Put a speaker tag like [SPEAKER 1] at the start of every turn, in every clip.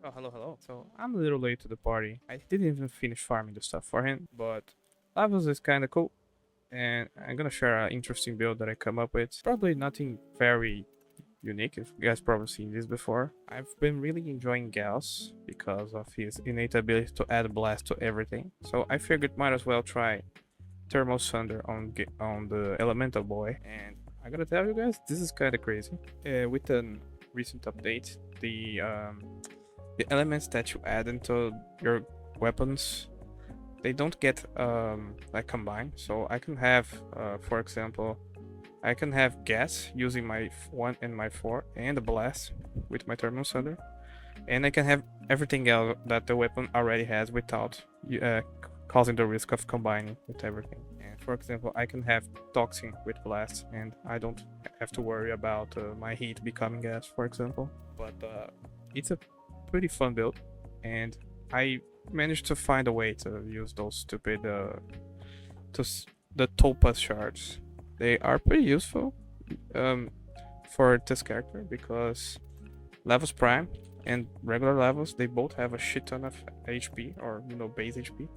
[SPEAKER 1] Oh, hello, hello. So I'm a little late to the party. I didn't even finish farming the stuff for him, but Lavos is kind of cool, and I'm gonna share an interesting build that I come up with. Probably nothing very unique. If you guys probably seen this before. I've been really enjoying Gauss because of his innate ability to add blast to everything. So I figured might as well try Thermal Sunder on the Elemental Boy, and I gotta tell you guys, this is kind of crazy. With a recent update, the elements that you add into your weapons, they don't get like combined. So I can have, for example, I can have gas using my 1 and my 4 and a blast with my thermal sunder, and I can have everything else that the weapon already has without causing the risk of combining with everything. And for example, I can have toxin with blast, and I don't have to worry about my heat becoming gas, for example. But it's a pretty fun build, and I managed to find a way to use those stupid the topaz shards. They are pretty useful um, for this character because Lavos Prime and regular levels, they both have a shit ton of HP, or base HP.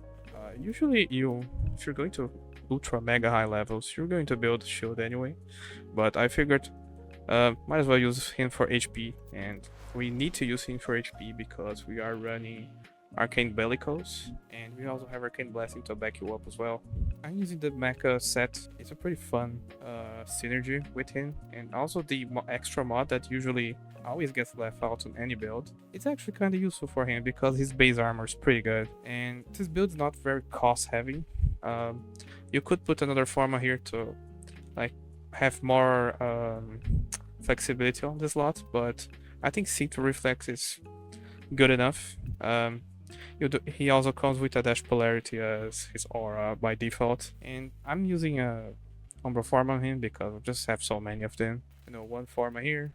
[SPEAKER 1] Usually if you're going to ultra mega high levels, you're going to build shield anyway, but I figured might as well use him for HP, and we need to use him for HP because we are running Arcane Bellicose, and we also have Arcane Blasting to back you up as well. I'm using the mecha set. It's a pretty fun synergy with him, and also the extra mod that usually always gets left out on any build. It's actually kind of useful for him because his base armor is pretty good, and this build is not very cost heavy. You could put another forma here to like have more flexibility on the slot, but I think Synth Reflex is good enough. He also comes with a dash polarity as his aura by default, and I'm using a Umbra form on him because I just have so many of them. One forma here,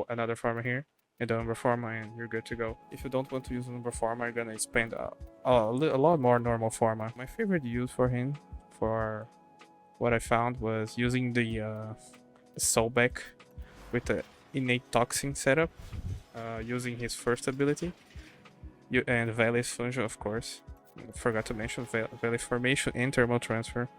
[SPEAKER 1] another forma here, and the Umbra forma, and you're good to go. If you don't want to use an Umbra forma, you're gonna spend a lot more normal forma. My favorite use for him, for what I found, was using the Soulback with the innate toxin setup, using his first ability. And Valley's Function, of course. Forgot to mention Valley Formation and Thermal Transfer.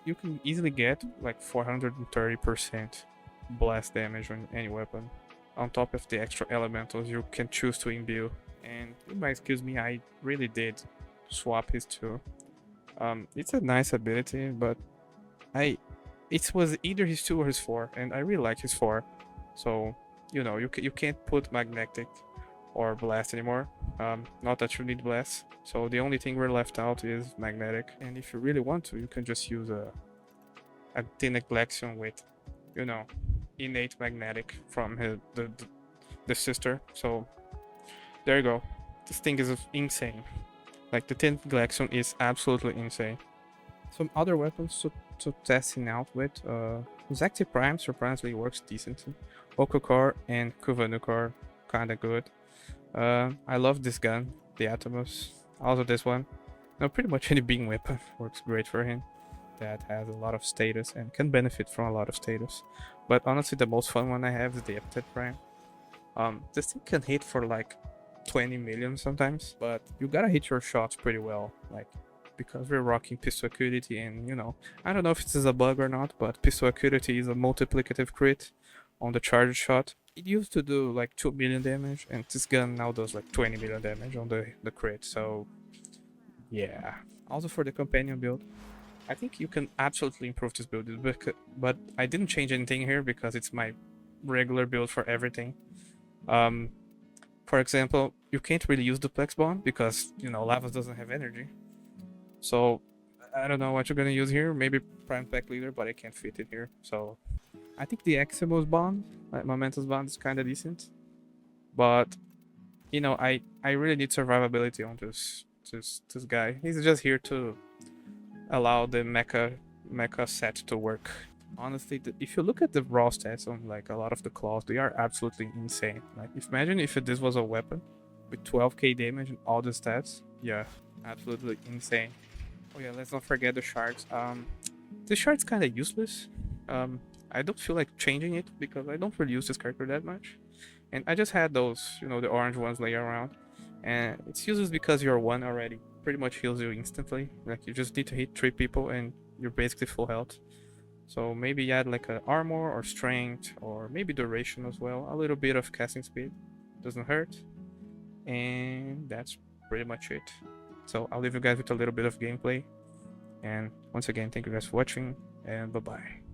[SPEAKER 1] You can easily get like 430% blast damage on any weapon, on top of the extra elementals you can choose to imbue. And you might excuse me, I really did swap his 2. It's a nice ability, but it was either his 2 or his 4, and I really like his 4. So you can't put magnetic or blast anymore. Not that you need blast. So the only thing we're left out is magnetic. And if you really want to, you can just use a Tenno with, innate magnetic from the sister. So there you go. This thing is insane. Like, the Tenno is absolutely insane. Some other weapons to testing out with. Zacti Prime surprisingly works decently. Okokor and Kuvanukor kinda good. I love this gun, the Atomos. Also this one. Pretty much any beam weapon works great for him. That has a lot of status and can benefit from a lot of status. But honestly, the most fun one I have is the Epithet Prime. This thing can hit for like 20 million sometimes, but you gotta hit your shots pretty well. Like, because we're rocking pistol acuity, and I don't know if this is a bug or not, but pistol acuity is a multiplicative crit on the charged shot. It used to do like 2 million damage, and this gun now does like 20 million damage on the crit, so yeah. Also, for the companion build, I think you can absolutely improve this build, but I didn't change anything here because it's my regular build for everything. For example, you can't really use Duplex Bond because, Lavos doesn't have energy. So I don't know what you're gonna use here. Maybe Prime Pack Leader, but I can't fit it here. So I think the Eximos Bond, like Momentus Bond, is kind of decent. But I really need survivability on this guy. He's just here to allow the mecha set to work. Honestly, if you look at the raw stats on like a lot of the claws, they are absolutely insane. Like, imagine if this was a weapon with 12k damage and all the stats. Yeah, absolutely insane. Oh yeah, let's not forget the shards. This shard's kind of useless. I don't feel like changing it because I don't really use this character that much. And I just had those, the orange ones lay around. And it's useless because your one already pretty much heals you instantly. Like, you just need to hit 3 people and you're basically full health. So maybe add like a armor or strength or maybe duration as well. A little bit of casting speed doesn't hurt. And that's pretty much it. So I'll leave you guys with a little bit of gameplay. And once again, thank you guys for watching, and bye bye.